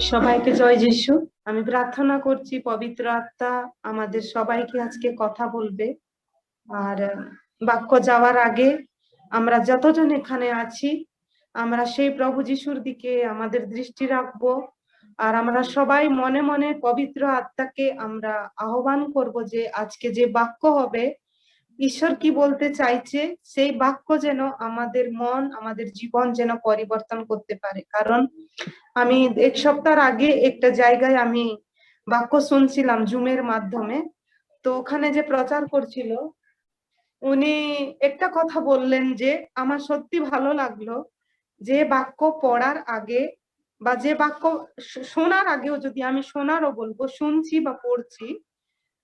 সবাইকে জয় যিশু। আমি প্রার্থনা করছি পবিত্র আত্মা আমাদের সবাইকে আজকে কথা বলবে। আর বাক্য যাওয়ার আগে আমরা যতজন এখানে আছি আমরা সেই প্রভু যিশুর দিকে আমাদের দৃষ্টি রাখবো। আর আমরা সবাই মনে মনে পবিত্র আত্মাকে আমরা আহ্বান করব যে আজকে যে বাক্য হবে, ঈশ্বর কি বলতে চাইছে সেই বাক্য যেন আমাদের মন আমাদের জীবন যেন পরিবর্তন করতে পারে। কারণ আমি এক সপ্তাহ আগে একটা জায়গায় আমি বাক্য শুনছিলাম জুমের মাধ্যমে। তো ওখানে যে প্রচার করছিল উনি একটা কথা বললেন যে আমার সত্যি ভালো লাগলো, যে বাক্য পড়ার আগে বা যে বাক্য শোনার আগেও যদি আমি শোনারও বলবো, শুনছি বা পড়ছি,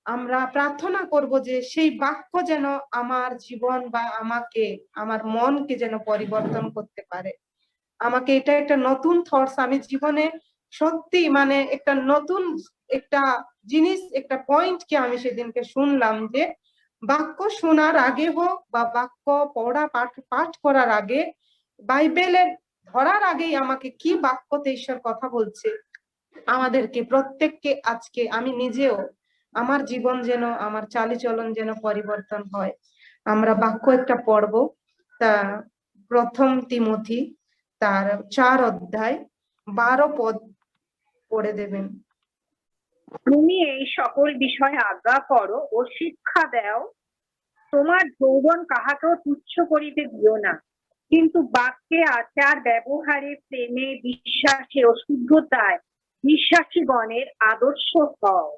আমরা প্রার্থনা করব যে সেই বাক্য যেন আমার জীবন বা আমাকে আমার মনকে যেন পরিবর্তন করতে পারে। আমাকে এটা একটা নতুন থটস, আমি জীবনে সত্যি মানে একটা নতুন একটা জিনিস একটা পয়েন্টকে আমি সেদিনকে শুনলাম যে বাক্য শোনার আগে হোক বা বাক্য পড়া পাঠ করার আগে বাইবেলের ধরার আগেই আমাকে কি বাক্যতে ঈশ্বর কথা বলছে আমাদেরকে প্রত্যেককে। আজকে আমি নিজেও আমার জীবন যেন আমার চালিচলন যেন পরিবর্তন হয়। আমরা বাক্য একটা পড়ব, তা প্রথম তিমোথী তার 4 অধ্যায় 12 পদ পড়ে দেবেন। তুমি এই সকল বিষয়ে আজ্ঞা করো ও শিক্ষা দাও। তোমার যৌবন কাহাকেও তুচ্ছ করিতে দিও না, কিন্তু বাক্যে আচার ব্যবহারে প্রেমে বিশ্বাসে ও শুদ্ধতায় বিশ্বাসীগণের আদর্শ হও।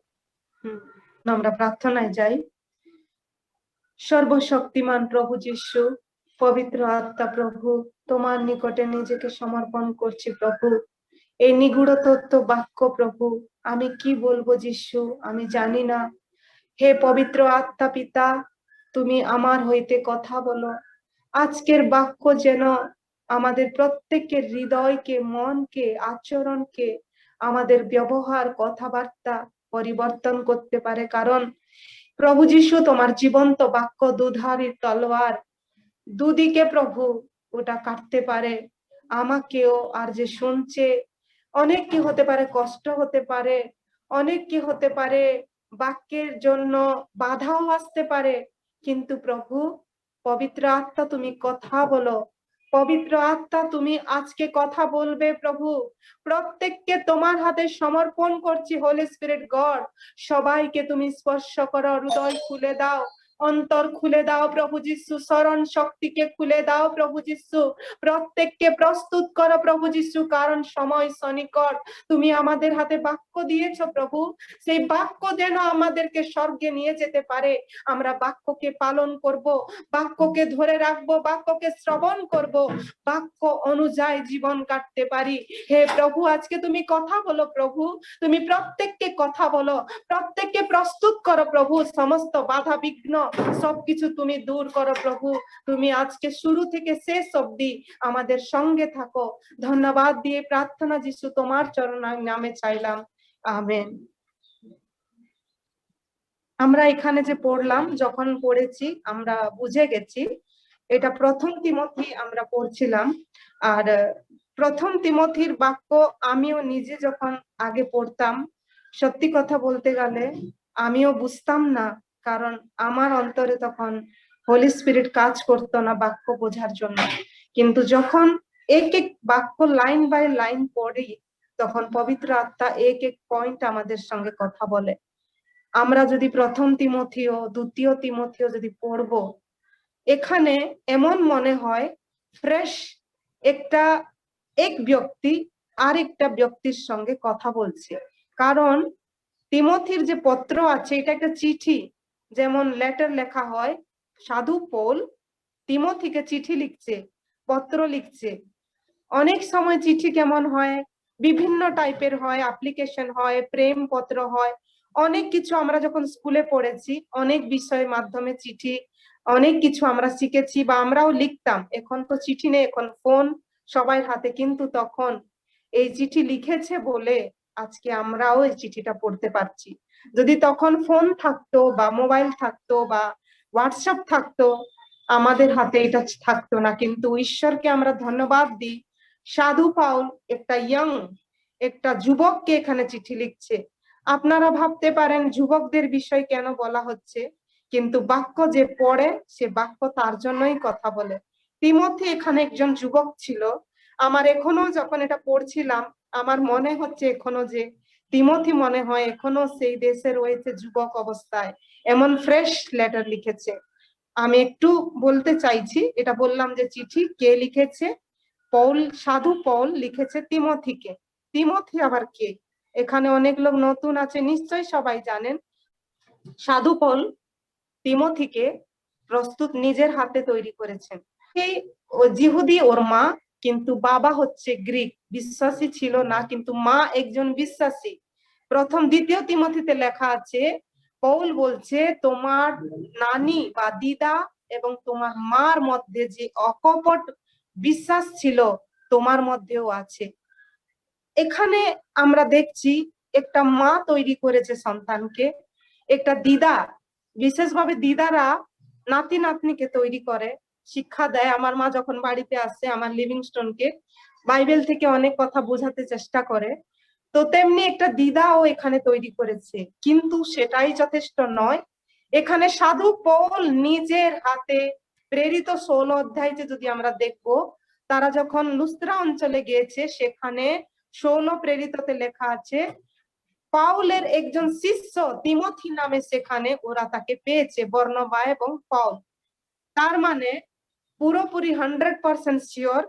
আমরা প্রার্থনায় যাই। সর্বশক্তিমান প্রভু যিশু, পবিত্র আত্মা প্রভু, তোমার নিকটে নিজেকে সমর্পণ করছি প্রভু। এই নিগুড় তত্ত্ব বাক্য প্রভু, আমি কি বলবো যিশু আমি জানি না। হে পবিত্র আত্মা পিতা, তুমি আমার হইতে কথা বলো। আজকের বাক্য যেন আমাদের প্রত্যেকের হৃদয়কে, মনকে, আচরণকে, আমাদের ব্যবহার কথাবার্তা পরিবর্তন করতে পারে। কারণ প্রভু যিশু তোমার জীবন্ত বাক্য দুধারী তলোয়ার, দুদিকে প্রভু ওটা কাটতে পারে। আমাকেও আর যে শুনছে অনেক কি হতে পারে, কষ্ট হতে পারে, অনেক কি হতে পারে, বাক্যের জন্য বাধাও আসতে পারে, কিন্তু প্রভু পবিত্র আত্মা তুমি কথা বলো। পবিত্র আত্মা তুমি আজকে কথা বলবে প্রভু। প্রত্যেককে তোমার হাতে সমর্পণ করছি হোলি স্পিরিট গড। সবাইকে তুমি স্পর্শ করো, হৃদয় খুলে দাও, অন্তর খুলে দাও প্রভু যিশু, স্মরণ শক্তিকে খুলে দাও প্রভু যিশু। প্রত্যেককে প্রস্তুত করো প্রভু যিশু, কারণ সময় সনিকট। তুমি আমাদের হাতে বাক্য দিয়েছো প্রভু, সেই বাক্য যেন আমাদেরকে স্বর্গে নিয়ে যেতে পারে। আমরা বাক্যকে পালন করব, বাক্যকে ধরে রাখবো, বাক্যকে শ্রবণ করব, বাক্য অনুযায়ী জীবন কাটতে পারি। হে প্রভু আজকে তুমি কথা বলো প্রভু, তুমি প্রত্যেককে কথা বলো, প্রত্যেককে প্রস্তুত করো প্রভু। সমস্ত বাধা বিঘ্ন সবকিছু তুমি দূর করো প্রভু। তুমি আজকে শুরু থেকে শেষ অবধি আমাদের সঙ্গে থাকো। ধন্যবাদ দিয়ে প্রার্থনা যিশু তোমার চরণ নামে চাইলাম, আমেন। আমরা এখানে যে পড়লাম, যখন পড়েছি আমরা বুঝে গেছি এটা প্রথম তিমোথী আমরা পড়ছিলাম। আর প্রথম তিমোথীর বাক্য আমিও নিজে যখন আগে পড়তাম, সত্যি কথা বলতে গেলে আমিও বুঝতাম না, কারণ আমার অন্তরে তখন হোলি স্পিরিট কাজ করতো না বাক্য বোঝার জন্য। কিন্তু যখন এক এক বাক্য লাইন বাই লাইন পড়ি, তখন পবিত্র আত্মা এক এক পয়েন্ট আমাদের সঙ্গে কথা বলে। আমরা যদি প্রথম তিমোথীয়, দ্বিতীয় তিমোথীয় যদি পড়বো, এখানে এমন মনে হয় ফ্রেশ একটা এক ব্যক্তি আরেকটা ব্যক্তির সঙ্গে কথা বলছে। কারণ তিমোথীর যে পত্র আছে এটা একটা চিঠি, যেমন লেটার লেখা হয়, সাধু পৌল তিমোথীকে চিঠি লিখছে, পত্র লিখছে। অনেক সময় চিঠি কেমন হয়, বিভিন্ন টাইপের হয়, অ্যাপ্লিকেশন হয়, প্রেম পত্র হয়, অনেক কিছু আমরা যখন স্কুলে পড়েছি অনেক বিষয়ের মাধ্যমে চিঠি অনেক কিছু আমরা শিখেছি বা আমরাও লিখতাম। এখন তো চিঠি নেই, এখন ফোন সবাই হাতে, কিন্তু তখন এই চিঠি লিখেছে বলে আজকে আমরাও এই চিঠিটা পড়তে পারছি। যদি তখন ফোন থাকতো বা মোবাইল থাকতো বা হোয়াটসঅ্যাপ থাকতো, আমাদের হাতে এটা থাকতো না। কিন্তু ঈশ্বরকে আমরা ধন্যবাদ দিই, সাধু পাউল একটা একটা যুবককে এখানে চিঠি লিখছে। আপনারা ভাবতে পারেন যুবকদের বিষয় কেন বলা হচ্ছে, কিন্তু বাক্য যে পড়ে সে বাক্য তার জন্যই কথা বলে। তিমথি এখানে একজন যুবক ছিল। আমার এখনো যখন এটা পড়ছিলাম আমার মনে হচ্ছে এখনো যে তিমথি মনে হয় এখনো সেই দেশে রয়েছে যুবক অবস্থায়, এমন ফ্রেশ লেটার লিখেছে। আমি একটু বলতে চাইছি, এটা বললাম যে চিঠি কে লিখেছে, পৌল, সাধু পৌল লিখেছে তিমথিকে। তিমথি আবার কে? এখানে অনেক লোক নতুন আছে, নিশ্চয়ই সবাই জানেন। সাধু পৌল তিমথিকে প্রস্তুত নিজের হাতে তৈরি করেছেন। এই জিহুদি ওর মা, কিন্তু বাবা হচ্ছে গ্রিক, বিশ্বাসী ছিল না, কিন্তু মা একজন বিশ্বাসী। প্রথম দ্বিতীয় তিমথিতে লেখা আছে, পৌল বলছে তোমার নানি বা দিদা এবং তোমার মার মধ্যে যে অকপট বিশ্বাস ছিল তোমার মধ্যেও আছে। এখানে আমরা দেখছি একটা মা তৈরি করেছে সন্তানকে, একটা দিদা, বিশেষভাবে দিদারা নাতি নাতনিকে তৈরি করে, শিক্ষা দেয়। আমার মা যখন বাড়িতে আসে আমার লিভিংস্টোনকে বাইবেল থেকে অনেক কথা বোঝাতে চেষ্টা করে, তো তেমনি একটা দিদাও এখানে তৈরি করেছে। কিন্তু সেটাই যথেষ্ট নয়। এখানে সাধু পৌল নিজের হাতে প্রেরিত 16 অধ্যায়তে যদি আমরা দেখবো, তারা যখন লুস্ত্রা অঞ্চলে গিয়েছে সেখানে 16 প্রেরিততে লেখা আছে পাউলের একজন শিষ্য তিমথি নামে সেখানে ওরা তাকে পেয়েছে, বর্ণবা এবং পাউল। তার মানে পুরোপুরি 100% শিওর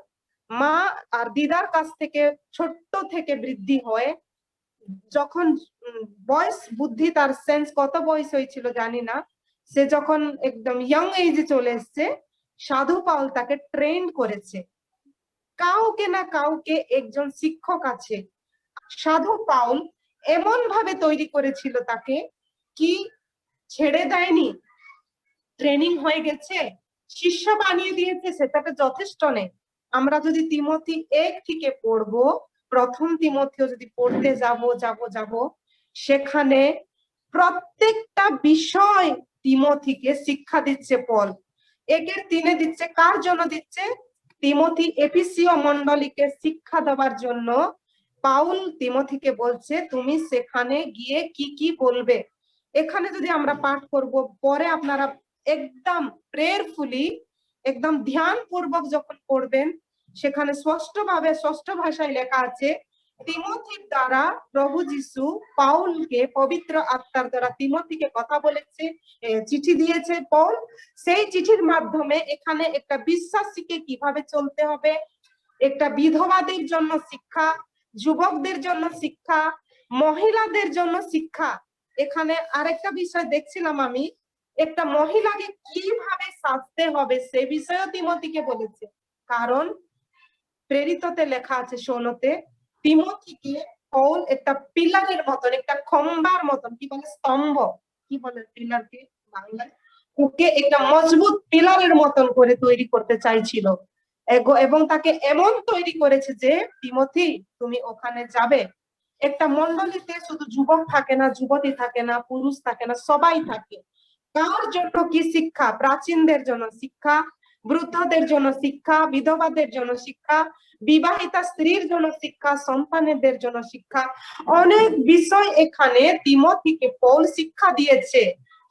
মা আর দিদার কাছ থেকে ছোট্ট থেকে বৃদ্ধি হয়ে যখন বয়স বুদ্ধি তার সেন্স কত বয়স হয়েছিল জানি না, সে যখন একদম ইয়াং এজে চলে এসছে সাধু পাউল তাকে ট্রেন করেছে। কাউকে না কাউকে একজন শিক্ষক আছে। সাধু পাউল এমন ভাবে তৈরি করেছিল তাকে, কি ছেড়ে দেয়নি, ট্রেনিং হয়ে গেছে, শিষ্য বানিয়ে দিয়েছে, সেটাকে যথেষ্ট নেই। আমরা যদি তিমথি 1 থেকে পড়বো, প্রথম তিমথিও যদি পড়তে যাব সেখানে প্রত্যেকটা বিষয় তিমথিকে শিক্ষা দিচ্ছে পল। 1-3 দিচ্ছে, কার জন্য দিচ্ছে? তিমথি এফিসীয় মণ্ডলীকে শিক্ষা দেওয়ার জন্য পাউল তিমথিকে বলছে তুমি সেখানে গিয়ে কি কি বলবে। এখানে যদি আমরা পাঠ করব, পরে আপনারা একদম প্রেয়ারফুলি, একদম ধ্যান পূর্বক যখন পড়বেন, সেখানে ষষ্ঠ ভাষায় লেখা আছে তিমথির দ্বারা প্রভু যিশু পাউলকে পবিত্র আত্মার দ্বারা তিমথিকে কথা বলেছে, চিঠি দিয়েছে পৌল। সেই চিঠির মাধ্যমে এখানে একটা বিশ্বাসীকে কিভাবে চলতে হবে, একটা বিধবাদের জন্য শিক্ষা, যুবকদের জন্য শিক্ষা, মহিলাদের জন্য শিক্ষা। এখানে আরেকটা বিষয় দেখছিলাম আমি, একটা মহিলাকে কিভাবে সাজতে হবে সে বিষয়েও তিমথিকে বলেছে। কারণ প্রেরিততে লেখা আছে 16তে তিমথিকে পৌল একটা পিলারের মতন, একটা খম্বার মতন, কি বলে স্তম্ভ, কি বলে পিলারকে বাংলায়, ওকে একটা মজবুত পিলারের মতন করে তৈরি করতে চাইছিল। এবং তাকে এমন তৈরি করেছে যে তিমথি তুমি ওখানে যাবে, একটা মণ্ডলীতে শুধু যুবক থাকে না, যুবতী থাকে না, পুরুষ থাকে না, সবাই থাকে। কার জন্য কি শিক্ষা? প্রাচীনদের জন্য শিক্ষা, বৃদ্ধদের জন্য শিক্ষা, বিধবাদের জন্য শিক্ষা, বিবাহিতা স্ত্রীর জন্য শিক্ষা, সন্তানদের জন্য শিক্ষা, অনেক বিষয় এখানে তিমথিকে পৌল শিক্ষা দিয়েছে।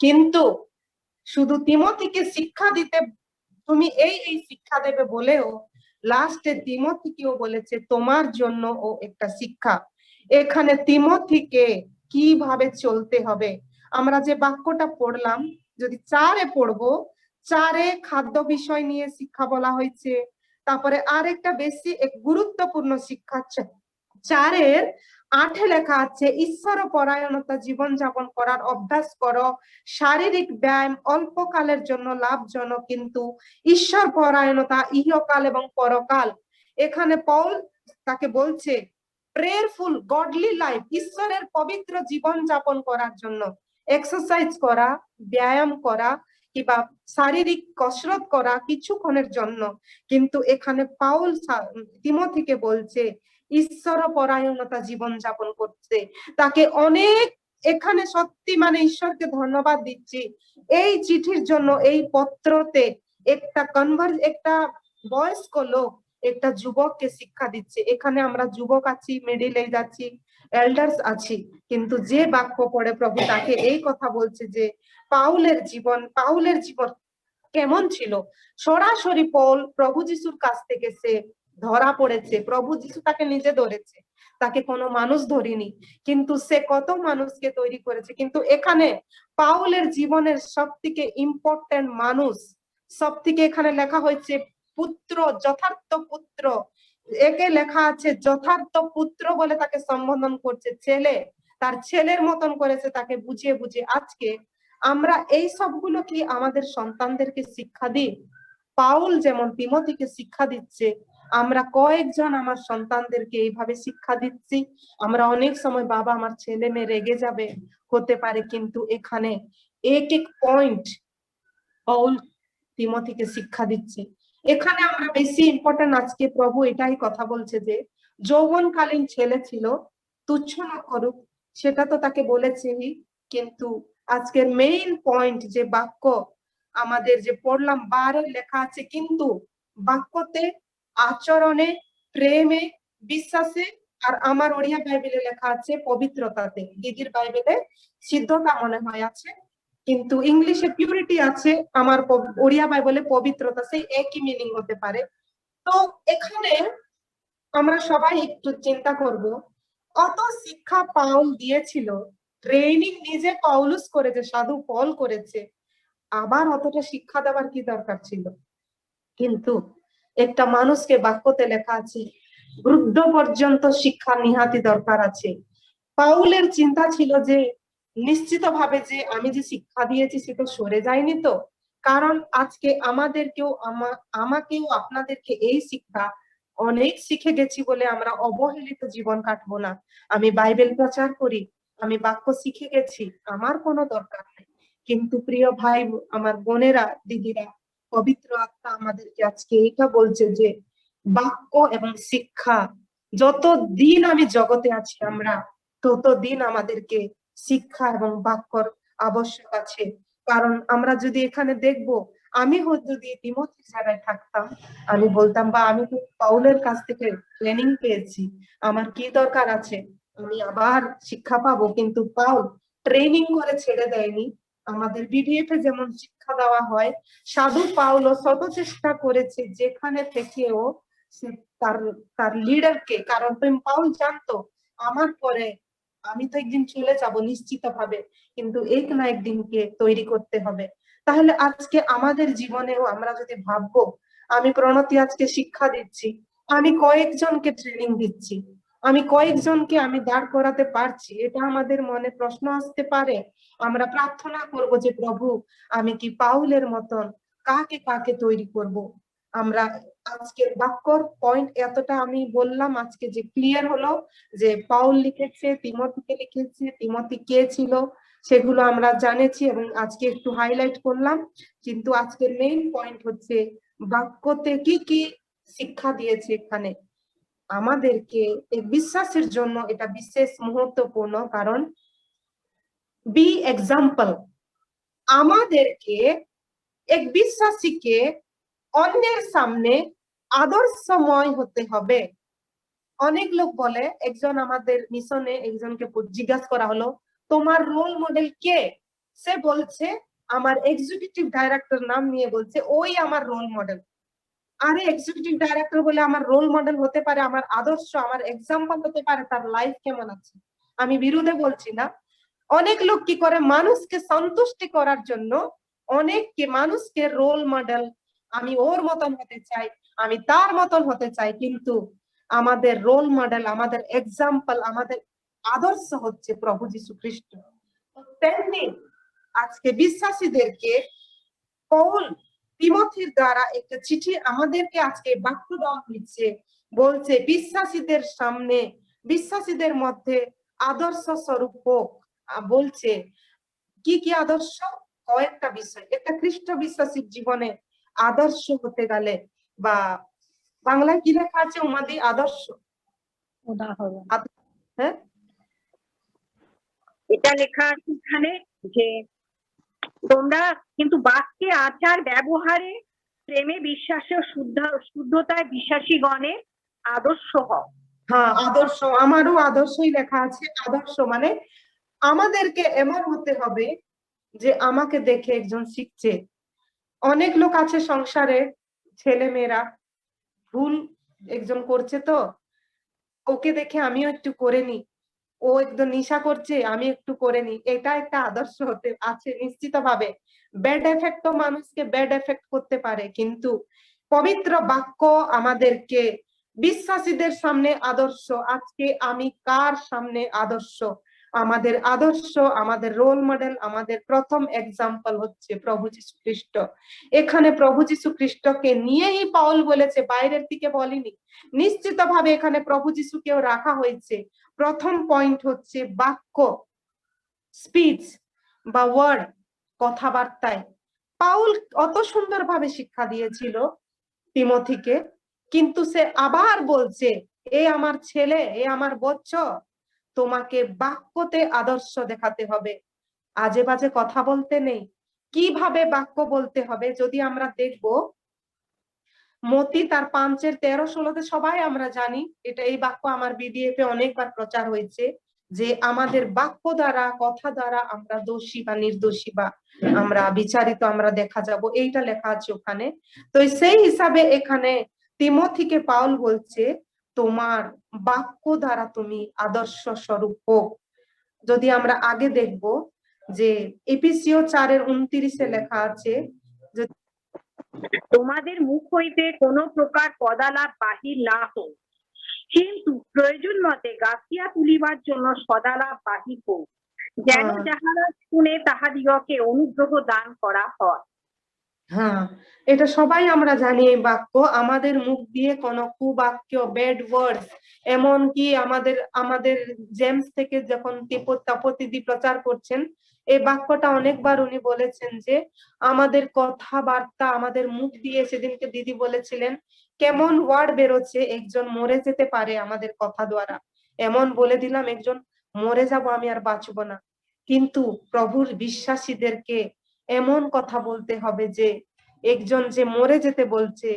কিন্তু শুধু তিমথিকে শিক্ষা দিতে তুমি এই শিক্ষা দেবে বলেও লাস্টে তিমথিকেও বলেছে তোমার জন্য ও একটা শিক্ষা। এখানে তিমথিকে কিভাবে চলতে হবে, আমরা যে বাক্যটা পড়লাম যদি 4-এ পড়বো, 4-এ খাদ্য বিষয় নিয়ে শিক্ষা বলা হয়েছে। তারপরে আরেকটা বেশি এক গুরুত্বপূর্ণ শিক্ষা 4-এর 8-এ লেখা আছে ঈশ্বর পরায়ণতা জীবন যাপন করার অভ্যাস করো, শারীরিক ব্যায়াম অল্পকালের জন্য লাভজনক, কিন্তু ঈশ্বর পরায়ণতা ইহকাল এবং পরকাল। এখানে পৌল তাকে বলছে প্রেয়ারফুল গডলি লাইফ, ঈশ্বরের পবিত্র জীবন যাপন করার জন্য এক্সারসাইজ করা, ব্যায়াম করা কিংবা শারীরিক কসরত করা কিছুক্ষণের জন্য। কিন্তু এখানে পাউল তিমথিকে বলছে ঈশ্বর পরায়ণতা জীবন যাপন করতে। তাকে অনেক এখানে সত্যি মানে ঈশ্বরকে ধন্যবাদ দিচ্ছি এই চিঠির জন্য। এই পত্রতে একটা বয়স্ক লোক একটা যুবককে শিক্ষা দিচ্ছে। এখানে আমরা যুবক আছি, মিডিল এজ আছি, এল্ডার্স আছি, কিন্তু যে বাক্য পড়ে প্রভু তাকে এই কথা বলছে যে পাউলের জীবন কেমন ছিল। সরাসরি পল প্রভু যিশুর কাছ থেকে সে ধরা পড়েছে, প্রভু যিশু তাকে নিজে ধরেছে, তাকে কোনো মানুষ ধরেনি, কিন্তু সে কত মানুষকে তৈরি করেছে। কিন্তু এখানে পাউলের জীবনের সব থেকে ইম্পর্টেন্ট মানুষ, সব থেকে এখানে লেখা হয়েছে পুত্র, যথার্থ পুত্র, একে লেখা আছে যথার্থ পুত্র বলে তাকে সম্বোধন করছে, ছেলে, তার ছেলের মতন করেছে তাকে বুঝিয়ে বুঝিয়ে। আজকে আমরা এই সবগুলো কি আমাদের সন্তানদেরকে শিক্ষা দিই? পাউল যেমন তিমোথীকে শিক্ষা দিচ্ছে, আমরা কয়েকজন আমার সন্তানদেরকে এইভাবে শিক্ষা দিচ্ছি? আমরা অনেক সময় বাবা আমার ছেলে মেয়ে রেগে যাবে হতে পারে, কিন্তু এখানে এক এক পয়েন্ট পাউল তিমোথীকে শিক্ষা দিচ্ছে। এখানে আমরা বেশি ইম্পর্টেন্ট, আজকে প্রভু এটাই কথা বলছে যে যৌবনকালীন ছেলে ছিল, তুচ্ছ না করুক, সেটা তো তাকে বলেছেই, কিন্তু আজকের মেইন পয়েন্ট যে বাক্য আমাদের যে পড়লাম 12 লেখা আছে, কিন্তু বাক্যতে, আচরণে, প্রেমে, বিশ্বাসে, আর আমার ওড়িয়া বাইবেলে লেখা আছে পবিত্রতাতে, দিদির বাইবেলে সিদ্ধতা মনে হয় আছে, কিন্তু ইংলিশে পিউরিটি আছে, আমার ওড়িয়া বাইবেলে পবিত্রতা, সেই একই মিনিং হতে পারে। তো এখানে আমরা সবাই একটু চিন্তা করব, অত শিক্ষা পাউল দিয়েছিল, ট্রেনিং নিজে পাউলুস করেছে, সাধু পল করেছে, আবার অতটা শিক্ষা দেওয়ার কি দরকার ছিল? কিন্তু একটা মানুষকে, বাক্যতে লেখা আছে বৃদ্ধ পর্যন্ত শিক্ষা নিহাতি দরকার আছে। পাউলের চিন্তা ছিল যে নিশ্চিত ভাবে যে আমি যে শিক্ষা দিয়েছি সেটা সরে যায়নি তো, কারণ আজকে আমাদেরকেও আমাকেও আপনাদেরকে এই শিক্ষা অনেক শিখে গেছি বলে আমরা অবহেলিত জীবন কাটবো না। আমি বাইবেল প্রচার করি, আমি বাক্য শিখে গেছি, আমার কোনো দরকার নেই। কিন্তু প্রিয় ভাই, আমার বোনেরা, দিদিরা, পবিত্র আত্মা আমাদেরকে আজকে এটা বলছে যে বাক্য এবং শিক্ষা, যতদিন আমি জগতে আছি আমরা, ততদিন আমাদেরকে শিক্ষা এবং বাক্যর আবশ্যক আছে। কারণ আমরা যদি এখানে দেখবো, আমি যদি তিমোথীর জায়গায় থাকতাম, আমি বলতাম বা আমি তো পাউলের কাছ থেকে ট্রেনিং পেয়েছি, আমার কি দরকার আছে আমি আবার শিক্ষা পাবো? কিন্তু পাউল ট্রেনিং করে ছেড়ে দেয়নি। আমাদের বিডিএফ এ যেমন শিক্ষা দেওয়া হয়, সাধু পাউলও শত চেষ্টা করেছে যেখানে থেকেও সে তার তার লিডারকে, কারণ পাউল জানতো আমার পরে আমি তো একদিন চলে যাব নিশ্চিত ভাবে, কিন্তু এক না একদিনকে তৈরি করতে হবে। তাহলে আজকে আমাদের জীবনেও আমরা যদি ভাববো, আমি প্রণতি আজকে শিক্ষা দিচ্ছি, আমি কয়েকজনকে ট্রেনিং দিচ্ছি, আমি কয়েকজনকে আমি দাঁড় করাতে পারছি, এটা আমাদের মনে প্রশ্ন আসতে পারে। আমরা প্রার্থনা করব যে প্রভু, আমি কি পাউলের মতন কাকে কাকে তৈরি করব? আমরা আজকের বাক্যর পয়েন্ট এতটা আমি বললাম আজকে, যে ক্লিয়ার হলো যে পাউল লিখেছে, তিমোথীকে লিখেছে, তিমোথী কে ছিল সেগুলো আমরা জানেছি এবং আজকে একটু হাইলাইট করলাম। কিন্তু আজকের মেইন পয়েন্ট হচ্ছে বাক্যতে কি কি শিক্ষা দিয়েছে এখানে আমাদেরকে। এই বিশ্বাসের জন্য এটা বিশেষ মুহূর্তপূর্ণ, কারণ বি এক্সাম্পল, আমাদেরকে এক বিশ্বাসীকে অন্যের সামনে আদর্শময় হতে হবে। অনেক লোক বলে, একজন আমাদের মিশনে একজনকে জিজ্ঞাসা করা হলো তোমার রোল মডেল কে? সে বলছে আমার এক্সিকিউটিভ ডাইরেক্টর, নাম নিয়ে বলছে ওই আমার রোল মডেল। আরে এক্সিকিউটিভ ডাইরেক্টর বলে আমার রোল মডেল হতে পারে, আমার আদর্শ, আমার এক্সাম্পল হতে পারে, তার লাইফ কেমন আছে। আমি বিরুদ্ধে বলছি না। অনেক লোক কি করে মানুষকে সন্তুষ্টি করার জন্য অনেককে মানুষকে রোল মডেল, আমি ওর মতন হতে চাই, আমি তার মতন হতে চাই, কিন্তু আমাদের রোল মডেল, আমাদের এক্সাম্পল, আমাদের আদর্শ হচ্ছে প্রভু যীশু খ্রিস্ট। তেমনি আজকে বিশ্বাসীদেরকে পৌল তিমোথীর দ্বারা একটা চিঠি আমাদেরকে আজকে বাক্য দেওয়া হয়েছে, বলছে বিশ্বাসীদের সামনে, বিশ্বাসীদের মধ্যে আদর্শ স্বরূপ হোক। বলছে কি কি আদর্শ? কয়েকটা বিষয়। একটা খ্রিস্ট বিশ্বাসীর জীবনে আদর্শ হতে গেলে, বা বাংলায় কি লেখা আছে উমাদি? আদর্শ, উদাহরণ। হ্যাঁ, এটা লেখা আছে এখানে যে তোমরা কিন্তু বাক্যে, আচার, ব্যবহারে প্রেমে বিশ্বাসে ও শুদ্ধতায় বিশ্বাসী গণের আদর্শ হও। হ্যাঁ, আদর্শ, আমারও আদর্শই লেখা আছে। আদর্শ মানে আমাদেরকে এমন হতে হবে যে আমাকে দেখে একজন শিখছে। অনেক লোক আছে সংসারে, ছেলে মেয়েরা ভুল একজন করছে, তো ওকে দেখে আমিও একটু করে নি, ও একদম নেশা করছে আমি একটু করে নি, এটা একটা আদর্শ হতে আছে নিশ্চিত ভাবে। ব্যাড এফেক্ট তো মানুষকে ব্যাড এফেক্ট করতে পারে, কিন্তু পবিত্র বাক্য আমাদেরকে বিশ্বাসীদের সামনে আদর্শ। আজকে আমি কার সামনে আদর্শ? আমাদের আদর্শ, আমাদের রোল মডেল, আমাদের প্রথম এক্সাম্পল হচ্ছে প্রভু যীশু খ্রিস্ট। এখানে প্রভু যীশু খ্রিস্টকে নিয়েই পাউল বলেছে, বাইরের দিকে বলেনি। নিশ্চিত ভাবে এখানে প্রভু যীশুকেও রাখা হয়েছে। প্রথম পয়েন্ট হচ্ছে বাক্য, স্পিচ বা ওয়ার্ড, কথাবার্তায়। পাউল অত সুন্দরভাবে শিক্ষা দিয়েছিল তিমথিকে, কিন্তু সে আবার বলছে, এ আমার ছেলে, এ আমার বচ্চ, তোমাকে বাক্যতে আদর্শ দেখাতে হবে, আজে বাজে কথা বলতে নেই। কিভাবে বাক্য বলতে হবে যদি আমরা দেখব, মতি তার 5:13-16 সবাই আমরা জানি, এটা এই বাক্য আমার বিডিএফ এ অনেকবার প্রচার হয়েছে, যে আমাদের বাক্য দ্বারা, কথা দ্বারা আমরা দোষী বা নির্দোষী বা আমরা বিচারিত আমরা দেখা যাব, এইটা লেখা আছে ওখানে। তো সেই হিসাবে এখানে তিমথিকে পাউল বলছে, তোমার বাক্য দ্বারা তুমি আদর্শ স্বরূপ হোক। যদি আমরা আগে দেখব যে এপিসিও 4:29 লেখা আছে, তোমাদের মুখ হইতে কোনো প্রকার পদালাপ বাহির না হোক, কিন্তু প্রয়োজন মতে গাছিয়া তুলিবার জন্য সদালাপ বাহির হোক, যেন যাহারা শুনে তাহাদিগকে অনুগ্রহ দান করা হয়। হ্যাঁ, এটা সবাই আমরা জানি। এই বাক্য আমাদের মুখ দিয়ে কোনো কুবাক্য, ব্যাড ওয়ার্ড, এমন কি আমাদের আমাদের জেমস থেকে যখন তাপতিদি প্রচার করছেন, এই বাক্যটা অনেকবার উনি বলেছেন যে আমাদের কথাবার্তা, আমাদের মুখ দিয়ে, সেদিনকে দিদি বলেছিলেন কেমন ওয়ার্ড বেরোচ্ছে, একজন মরে যেতে পারে আমাদের কথা দ্বারা। এমন বলে দিলাম একজন মরে যাব, আমি আর বাঁচবো না। কিন্তু প্রভুর বিশ্বাসীদেরকে এমন কথা বলতে হবে যে একজন যে মরে যেতে বলছে,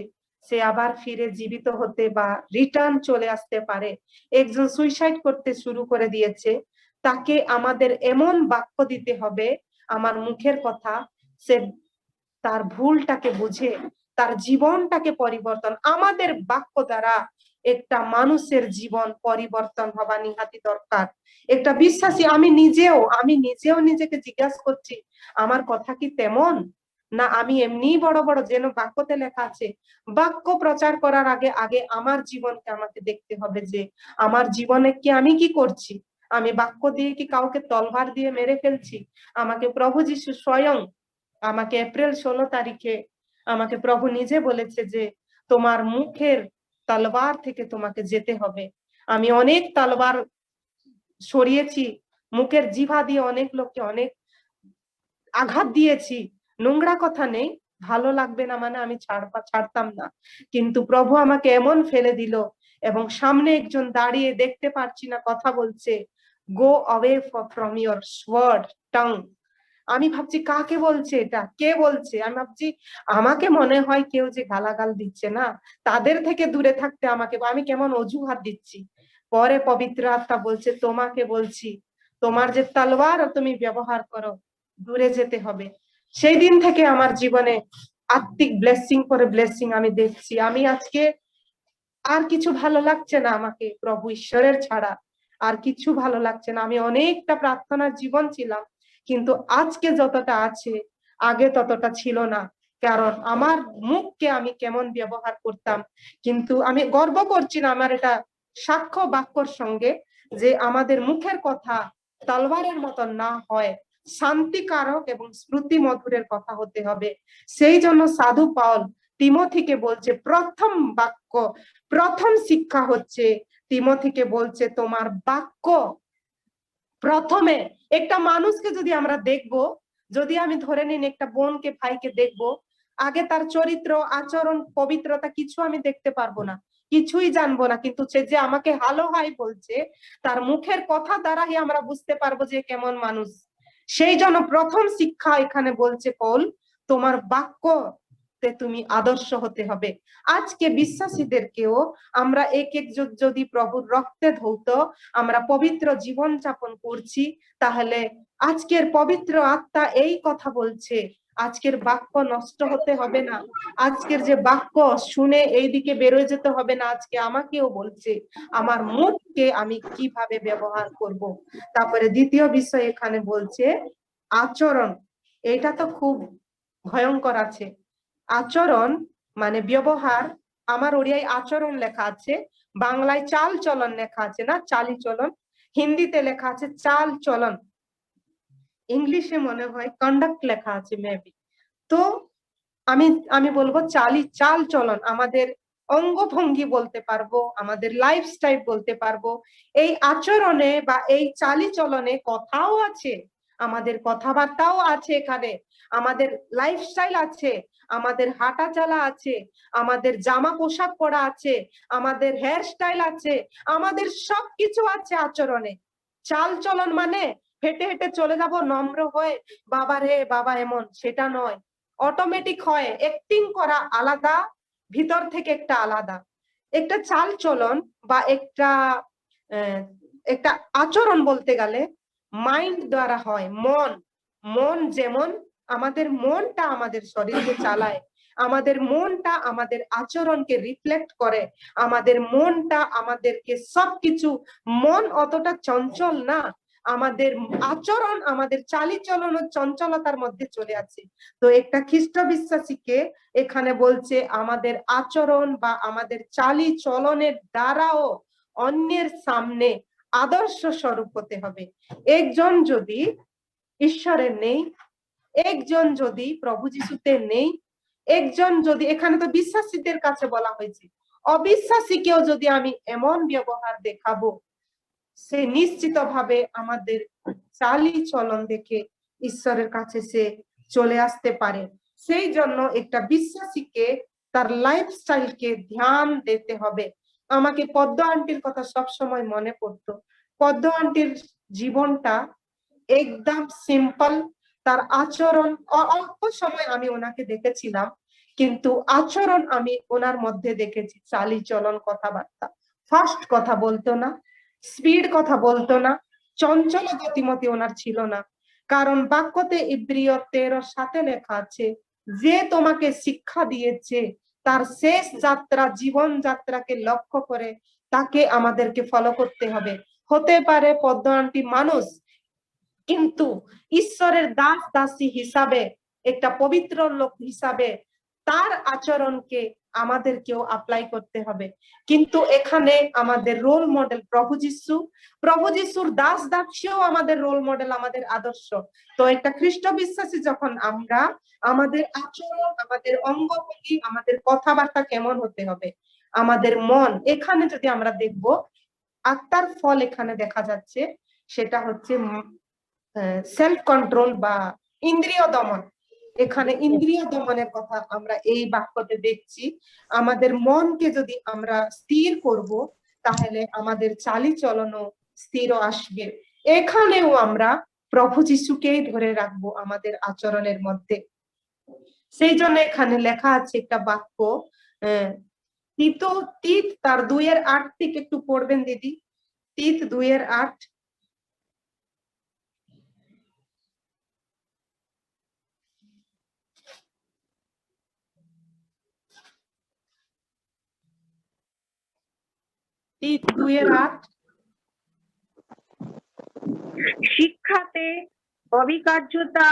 সে আবার ফিরে জীবিত হতে বা রিটার্ন চলে আসতে পারে। একজন সুইসাইড করতে শুরু করে দিয়েছে, তাকে আমাদের এমন বাক্য দিতে হবে, আমার মুখের কথা, সে তার ভুলটাকে বুঝে তার জীবনটাকে পরিবর্তন। আমাদের বাক্য দ্বারা একটা মানুষের জীবন পরিবর্তন হওয়া নিহাতি দরকার। একটা বিশ্বাসী, আমি নিজেও নিজেকে জিজ্ঞাসা করছি, আমার কথা কি তেমন, না আমি এমনি বড় বড় যেন বাক্যতে লেখা আছে। বাক্য প্রচার করার আগে আগে আমার জীবনকে আমাকে দেখতে হবে, যে আমার জীবনে কি আমি কি করছি। আমি বাক্য দিয়ে কি কাউকে তলবার দিয়ে মেরে ফেলছি? আমাকে প্রভু যীশু স্বয়ং, আমাকে এপ্রিল 16 তারিখে আমাকে প্রভু নিজে বলেছে যে তোমার মুখের তলবার থেকে তোমাকে যেতে হবে। আমি অনেক তলবার সরিয়েছি, মুখের জিভা দিয়ে অনেক লোককে অনেক আঘাত দিয়েছি। নোংরা কথা নেই, ভালো লাগবে না মানে আমি ছাড়তাম না, কিন্তু প্রভু আমাকে এমন ফেলে দিল, এবং সামনে একজন দাঁড়িয়ে দেখতে পারছি না, কথা বলছে, go away from your word tongue. আমি ভাবছি কাকে বলছে, এটা কে বলছে? আমি ভাবছি আমাকে মনে হয় কেউ যে গালাগাল দিচ্ছে, না, তাদের থেকে দূরে থাকতে আমাকে, আমি কেমন অজুহাত দিচ্ছি। পরে পবিত্র আত্মা বলছে, তোমাকে বলছি, তোমার যে তলোয়ার তুমি ব্যবহার করো, দূরে যেতে হবে। সেই দিন থেকে আমার জীবনে আত্মিক ব্লেসিং পরে ব্লেসিং আমি দেখছি। আমি আজকে আর কিছু ভালো লাগছে না আমাকে প্রভু ঈশ্বরের ছাড়া, আর কিছু ভালো লাগছে না। আমি অনেকটা প্রার্থনার জীবন ছিলাম, কিন্তু আজকে যতটা আছে আগে ততটা ছিল না। কারণ আমার মুখকে আমি কেমন ব্যবহার করতাম, কিন্তু আমি গর্ব করছি না আমার এটা সাক্ষ্য বাক্যর সঙ্গে, যে আমাদের মুখের কথা তলবারের মতন না হয়, শান্তিকারক এবং স্মৃতি মধুরের কথা হতে হবে। সেই জন্য সাধু পাউল তিমথিকে বলছে, প্রথম বাক্য, প্রথম শিক্ষা হচ্ছে, তিমথিকে বলছে তোমার বাক্য। প্রথমে একটা মানুষকে যদি আমরা দেখব, যদি আমি ধরে নিন একটা বোনকে, ভাইকে দেখব, আগে তার চরিত্র, আচরণ, পবিত্রতা কিছু আমি দেখতে পারবো না, কিছুই জানবো না, কিন্তু সে যে আমাকে হ্যালো হাই বলছে, তার মুখের কথা দ্বারাই আমরা বুঝতে পারবো যে কেমন মানুষ। সেই জন্য প্রথম শিক্ষা এখানে বলছে পৌল, তোমার বাক্য রক্তে তুমি আদর্শ হতে হবে। আজকে বিশ্বাসীদেরকেও আমরা এক এক যদি প্রভুর রক্তে ধৌত আমরা পবিত্র জীবন যাপন করছি, তাহলে আজকের পবিত্র আত্মা এই কথা বলছে, আজকের বাক্য নষ্ট হতে হবে না, আজকের যে বাক্য শুনে এইদিকে বেরোয় যেতে হবে না, আজকে আমাকেও বলছে আমার মুখকে আমি কিভাবে ব্যবহার করব। তারপরে দ্বিতীয় বিষয় এখানে বলছে আচরণ। এটা তো খুব ভয়ঙ্কর আছে। আচরণ মানে ব্যবহার, আমার ওড়িয়ায় আচরণ লেখা আছে, বাংলায় চাল চলন লেখা আছে না, চালি চলন, হিন্দিতে লেখা আছে চাল চলন, ইংলিশে মনে হয় কন্ডাক্ট লেখা আছে মেবি। তো আমি বলবো চাল চলন, আমাদের অঙ্গভঙ্গি বলতে পারবো, আমাদের লাইফস্টাইল বলতে পারবো। এই আচরণে বা এই চালি চলনে কথাও আছে, আমাদের কথাবার্তাও আছে, এখানে আমাদের লাইফস্টাইল আছে, আমাদের হাঁটা চালা আছে, আমাদের জামা পোশাক পরা আছে, আমাদের হেয়ার স্টাইল আছে, আমাদের সবকিছু আছে আচরণে। চাল চলন মানে হেঁটে হেঁটে চলে যাব নম্র হয়ে বাবা রে বাবা এমন, সেটা নয়। অটোমেটিক হয়, অ্যাক্টিং করা আলাদা, ভিতর থেকে একটা আলাদা। একটা চাল চলন বা একটা আচরণ বলতে গেলে মাইন্ড দ্বারা হয়। মন যেমন আমাদের মনটা আমাদের শরীরকে চালায়, আমাদের মনটা আমাদের আচরণকে রিফ্লেক্ট করে, আমাদের মনটা আমাদেরকে সবকিছু, মন অতটা চঞ্চল না, আমাদের আচরণ আমাদের চালিচলন ও চঞ্চলতার মধ্যে চলে আছে। তো একটা খ্রিস্ট বিশ্বাসীকে এখানে বলছে আমাদের আচরণ বা আমাদের চালি চলনের দ্বারাও অন্যের সামনে আদর্শ স্বরূপ হতে হবে। একজন যদি ঈশ্বরের নেই, একজন যদি প্রভু যিশুতে নেই, একজন যদি, এখানে তো বিশ্বাসীদের কাছে বলা হয়েছে, অবিশ্বাসীকেও যদি আমি এমন ব্যবহার দেখাবো, সে নিশ্চিতভাবে আমাদের চালি চলন দেখে ঈশ্বরের কাছে সে চলে আসতে পারে। সেই জন্য একটা বিশ্বাসীকে তার লাইফস্টাইলকে ধ্যান দিতে হবে। আমাকে পদ্ম আন্টির কথা সব সময় মনে পড়তো। পদ্ম আন্টির জীবনটা একদম সিম্পল, তার আচরণ, অল্প সময় আমি ওনাকে দেখেছিলাম, কিন্তু আচরণ আমি ওনার মধ্যে দেখেছি, চালি চলন, কথাবার্তা, ফাস্ট কথা বলতো না, স্পিড কথা বলতো না, চঞ্চল গতিমতি ওনার ছিল না। কারণ বাক্যতে ইব্রিয় 13:7 লেখা আছে, যে তোমাকে শিক্ষা দিয়েছে তার শেষ যাত্রা, জীবন যাত্রাকে লক্ষ্য করে তাকে আমাদেরকে ফলো করতে হবে। হতে পারে পদ্ম আন্টি মানুষ, কিন্তু ঈশ্বরের দাস দাসী হিসাবে, একটা পবিত্র লোক হিসাবে তার আচরণকে আমাদেরকেও অ্যাপ্লাই করতে হবে। কিন্তু এখানে আমাদের রোল মডেল প্রভু যিশু, প্রভু যিশুর দাস দাসীও আমাদের রোল মডেল, আমাদের আদর্শ। তো একটা খ্রিস্ট বিশ্বাসী যখন আমরা, আমাদের আচরণ, আমাদের অঙ্গভঙ্গি, আমাদের কথাবার্তা কেমন হতে হবে, আমাদের মন, এখানে যদি আমরা দেখব আত্মার ফল এখানে দেখা যাচ্ছে, সেটা হচ্ছে সেলফ কন্ট্রোল বা ইন্দ্রিয় দমন। এখানে ইন্দ্রিয় দমনের কথা আমরা এই বাক্যতে দেখছি। আমাদের মনকে যদি আমরা স্থির করব, তাহলে আমাদের চালিচলনও স্থির আসবে। এখানেও আমরা প্রভু যিশুকেই ধরে রাখবো আমাদের আচরণের মধ্যে। সেই জন্য এখানে লেখা আছে একটা বাক্য, তিত তার 2:8 থেকে একটু পড়বেন দিদি, তিত 2:8। শিক্ষাতে অবিকার্যতা,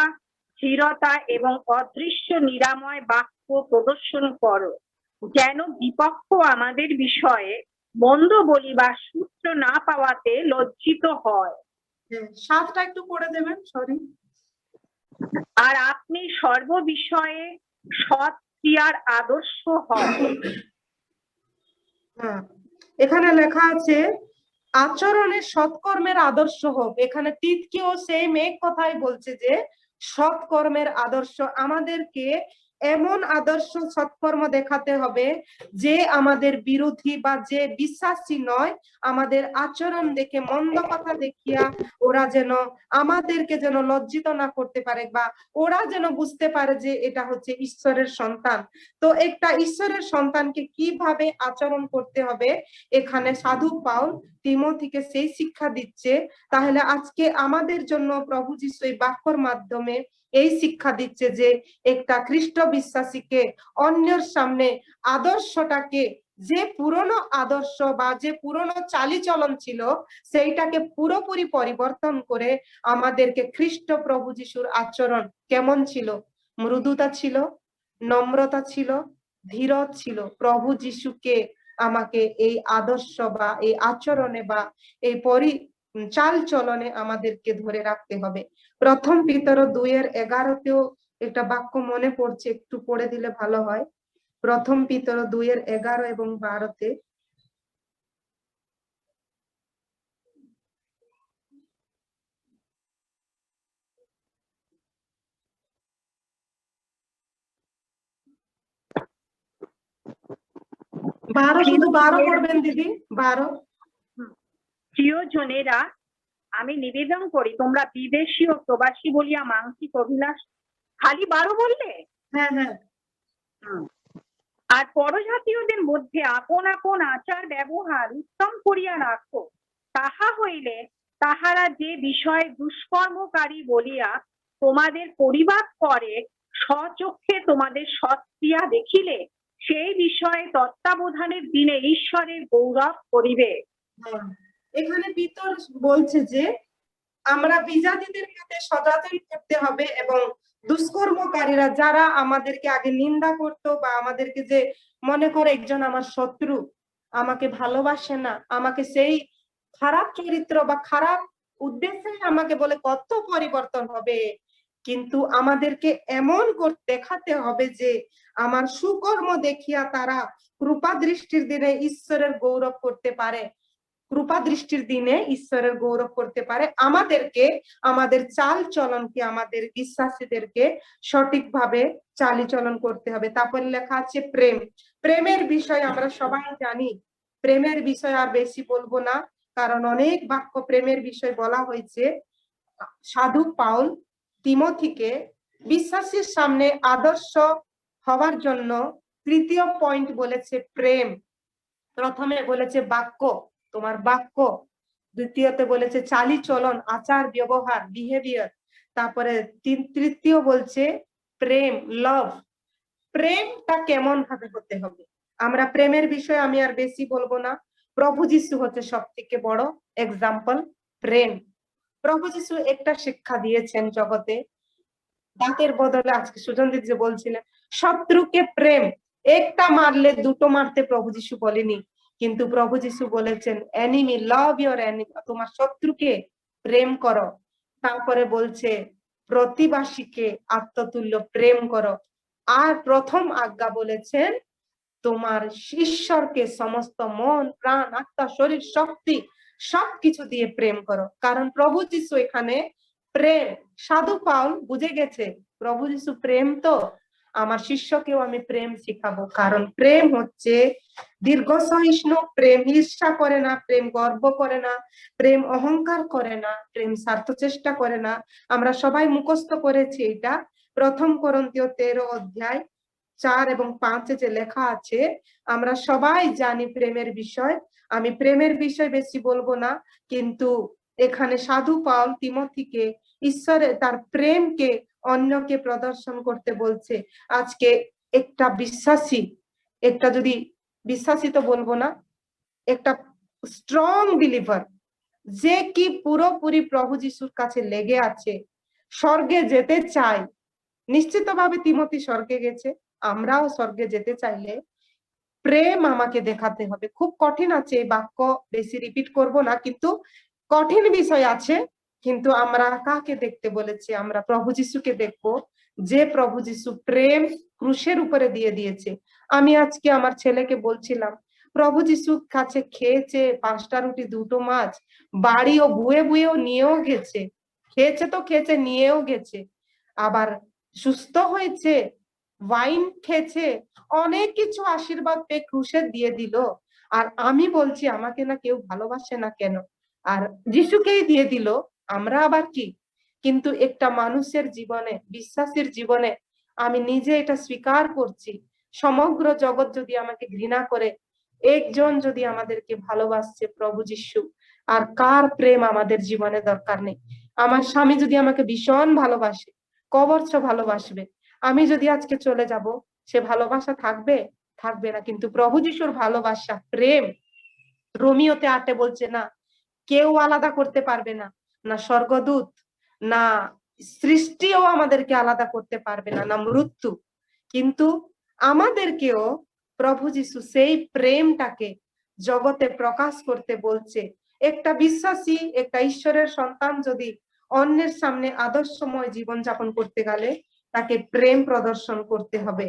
স্থিরতা এবং অদৃশ্য নিরাময় বাক্য প্রদর্শন করো, যেন বিপক্ষ আমাদের বিষয়ে মন্দ বলি বা সূত্র না পাওয়াতে লজ্জিত হয়। 7টা একটু পড়ে দেবেন, সরি। আর আপনি সর্ববিষয়ে সৎ ক্রিয়ার আদর্শ হন। এখানে লেখা আছে আচরণের সৎকর্মের আদর্শ হোক। এখানে তিতকেও সেই মেঘ কথাই বলছে যে সৎকর্মের আদর্শ, আমাদেরকে এমন আদর্শ সৎকর্ম দেখাতে হবে যে আমাদের বিরোধী বা যে বিশ্বাসী নয়, আমাদের আচরণ দেখে মন্দ কথা দেখিয়া ওরা যেন আমাদেরকে যেন লজ্জিত না করতে পারে, বা ওরা যেন বুঝতে পারে যে এটা হচ্ছে ঈশ্বরের সন্তান। তো একটা ঈশ্বরের সন্তানকে কিভাবে আচরণ করতে হবে এখানে সাধু পাউল তিমোথীকে সেই শিক্ষা দিচ্ছে। তাহলে আজকে আমাদের জন্য প্রভু যিশু এই বাক্যর মাধ্যমে এই শিক্ষা দিচ্ছে যে একটা খ্রিস্ট বিশ্বাসীকে অন্যের সামনে আদর্শটাকে, যে পুরনো আদর্শ বা যে পুরনো চালিচলন ছিল সেইটাকে পুরোপুরি পরিবর্তন করে আমাদেরকে খ্রিস্ট প্রভু যিশুর আচরণ কেমন ছিল, মৃদুতা ছিল, নম্রতা ছিল, ধীরজ ছিল। প্রভু যিশুকে আমাকে এই আদর্শ বা এই আচরণে বা এই চাল চলনে আমাদেরকে ধরে রাখতে হবে। প্রথম পিতর 2:11-তেও একটা বাক্য মনে পড়ছে, একটু পড়ে দিলে ভালো হয়। প্রথম পিতর 2:11 এবং 12-তে। শুধু 12 পড়বেন দিদি, 12। প্রিয়জনেরা, আমি নিবেদন করি তোমরা বিদেশী ও প্রবাসী বলিয়া মানসিক অভিলাষ, খালি 12 বললে? হ্যাঁ হ্যাঁ। আর পরজাতীয়দের মধ্যে আপন আপন আচার ব্যবহার উত্তম করিয়া রাখো, তাহা হইলে তাহারা যে বিষয়ে দুষ্কর্মকারী বলিয়া তোমাদের পরিবাদ করে, স্বচক্ষে তোমাদের সৎক্রিয়া দেখিলে সেই বিষয়ে তত্ত্বাবধানের দিনে ঈশ্বরের গৌরব করিবে। এখানে পিতর বলছে যে আমরা বিজাতিদের মধ্যে সচেতন করতে হবে, এবং দুষ্কর্মকারীরা যারা আমাদেরকে আগে নিন্দা করতো বা আমাদেরকে যে মনে করে একজন আমার শত্রু, আমাকে ভালোবাসে না, আমাকে সেই খারাপ চরিত্র বা খারাপ উদ্দেশ্যে আমাকে বলে কত পরিবর্তন হবে, কিন্তু আমাদেরকে এমন দেখাতে হবে যে আমার সুকর্ম দেখিয়া তারা কৃপা দৃষ্টির দিনে ঈশ্বরের গৌরব করতে পারে, কৃপা দৃষ্টির দিনে ঈশ্বরের গৌরব করতে পারে। আমাদেরকে আমাদের চাল চলনকে, আমাদের বিশ্বাসীদেরকে সঠিকভাবে চালিচলন করতে হবে। তারপর লেখা আছে প্রেম। প্রেমের বিষয় আমরা সবাই জানি, প্রেমের বিষয় আর বেশি বলবো না, কারণ অনেক বাক্য প্রেমের বিষয় বলা হয়েছে। সাধু পাউল তিমোথীকে বিশ্বাসীর সামনে আদর্শ হওয়ার জন্য তৃতীয় পয়েন্ট বলেছে প্রেম। প্রথমে বলেছে বাক্য, তোমার বাক্য, দ্বিতীয়তে বলেছে চালিচলন, আচার ব্যবহার, বিহেভিয়ার, তারপরে তৃতীয় বলছে প্রেম, লাভ। প্রেমটা কেমন ভাবে হতে হবে, আমরা প্রেমের বিষয়ে আমি আর বেশি বলবো না। প্রভু যিশু হচ্ছে সব থেকে বড় এক্সাম্পল প্রেম। প্রভু যিশু একটা শিক্ষা দিয়েছেন জগতে, দাঁতের বদলে আজকে সুজন দিদি যে বলছিলেন শত্রুকে প্রেম, একটা মারলে দুটো মারতে প্রভু যিশু বলেনি, কিন্তু প্রভু যিশু বলেছেন এনিমি, লাভ ইওর এনিমি, তোমার শত্রুকে প্রেম করো। তারপরে বলছে প্রতিবাসীকে আত্মতুল্য প্রেম করো। আর প্রথম আজ্ঞা বলেছেন তোমার ঈশ্বরকে সমস্ত মন, প্রাণ, আত্মা, শরীর, শক্তি সবকিছু দিয়ে প্রেম করো। কারণ প্রভু যিশু এখানে প্রেম, সাধু পাউল বুঝে গেছে প্রভু যিশু প্রেম, তো আমার শিষ্যকেও আমি প্রেম শিখাবো। কারণ প্রেম হচ্ছে দীর্ঘ সহিষ্ণু, প্রেম ঈর্ষা করে না, প্রেম গর্ব করে না, প্রেম অহংকার করে না, প্রেম স্বার্থ চেষ্টা করে না। আমরা সবাই মুখস্থ করেছি এটা, প্রথম করন্থীয় 13:4 এবং 5 যে লেখা আছে, আমরা সবাই জানি প্রেমের বিষয়। আমি প্রেমের বিষয় বেশি বলবো না, কিন্তু এখানে সাধু পাউল তিমোথীকে ঈশ্বরের তার প্রেমকে অন্যকে প্রদর্শন করতে বলছে। আজকে একটা বিশ্বাসী, একটা যদি বিশ্বাসী তো বলবো না, একটা স্ট্রং বিলিভার যে কি পুরোপুরি প্রভু যিশুর কাছে লেগে আছে, স্বর্গে যেতে চায়, নিশ্চিতভাবে তিমোথী স্বর্গে গেছে, আমরাও স্বর্গে যেতে চাইলে প্রেম আমাকে দেখাতে হবে। খুব কঠিন আছে এই বাক্য, বেশি রিপিট করব না, কিন্তু কঠিন বিষয় আছে। কিন্তু আমরা কাকে দেখতে বলেছি, আমরা প্রভু যিশুকে দেখবো, যে প্রভু যিশু প্রেম ক্রুশের উপরে দিয়ে দিয়েছে। আমি আজকে আমার ছেলেকে বলছিলাম প্রভু যিশুর কাছে খেয়েছে 5টা রুটি 2টো মাছ, বাড়িও বুয়ে বুয়েও নিয়েও গেছে, খেয়েছে তো খেয়েছে, নিয়েও গেছে, আবার সুস্থ হয়েছে, ওয়াইন খেয়েছে, অনেক কিছু আশীর্বাদ পেয়ে ক্রুশে দিয়ে দিল। আর আমি বলছি আমাকে না কেউ ভালোবাসে না কেন, আর যিশুকেই দিয়ে দিল, আমরা আবার কি? কিন্তু একটা মানুষের জীবনে, বিশ্বাসের জীবনে আমি নিজে এটা স্বীকার করছি, সমগ্র জগৎ যদি আমাকে ঘৃণা করে, একজন যদি আমাদেরকে ভালোবাসছে, প্রভু যিশু, আর কার প্রেম আমাদের জীবনে দরকার নেই? আমার স্বামী যদি আমাকে ভীষণ ভালোবাসে, কবর্ষ ভালোবাসবে, আমি যদি আজকে চলে যাব, সে ভালোবাসা থাকবে? থাকবে না। কিন্তু প্রভু যিশুর ভালোবাসা, প্রেম, রোমিওতে 8 বলছে না, কেউ আলাদা করতে পারবে না, না স্বর্গদূত, না সৃষ্টিও আমাদেরকে আলাদা করতে পারবে না, না মৃত্যু। কিন্তু আমাদেরকেও প্রভু যিশু সেই প্রেমটাকে জগতে প্রকাশ করতে বলছে। একটা বিশ্বাসী, একটা ঈশ্বরের সন্তান যদি অন্যের সামনে আদর্শময় জীবন যাপন করতে গেলে তাকে প্রেম প্রদর্শন করতে হবে।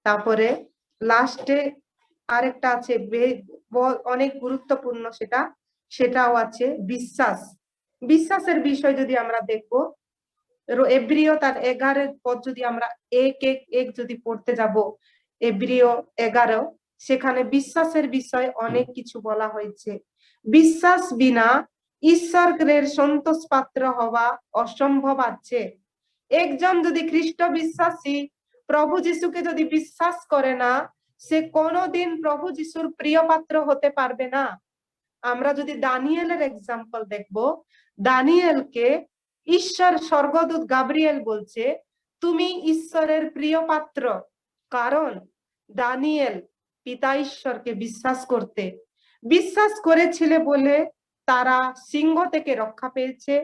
তারপরে লাস্টে আরেকটা আছে, অনেক গুরুত্বপূর্ণ, সেটাও আছে বিশ্বাস। বিশ্বাসের বিষয় যদি আমরা দেখবো, এব্রিয় তার 11 পদ যদি আমরা এক এক এক যদি পড়তে যাব, এব্রিয় 11, সেখানে বিশ্বাসের বিষয়ে অনেক কিছু বলা হয়েছে। বিশ্বাস বিনা ঈশ্বরের সন্তোষ পাত্র হওয়া অসম্ভব আছে। একজন যদি খ্রিস্ট বিশ্বাসী প্রভু যিশুকে যদি বিশ্বাস করে না, সে কোনোদিন প্রভু যিশুর প্রিয় পাত্র হতে পারবে না। আমরা যদি দানিয়েলের এক্সাম্পল দেখবো, দানিয়েলকে ঈশ্বর স্বর্গদূত গাব্রিয়েল বলছে তুমি ঈশ্বরের প্রিয় পাত্র, কারণ দানিয়েল পিতা ঈশ্বরকে বিশ্বাস করেছিল বলে তারা সিংহ থেকে রক্ষা পেয়েছে।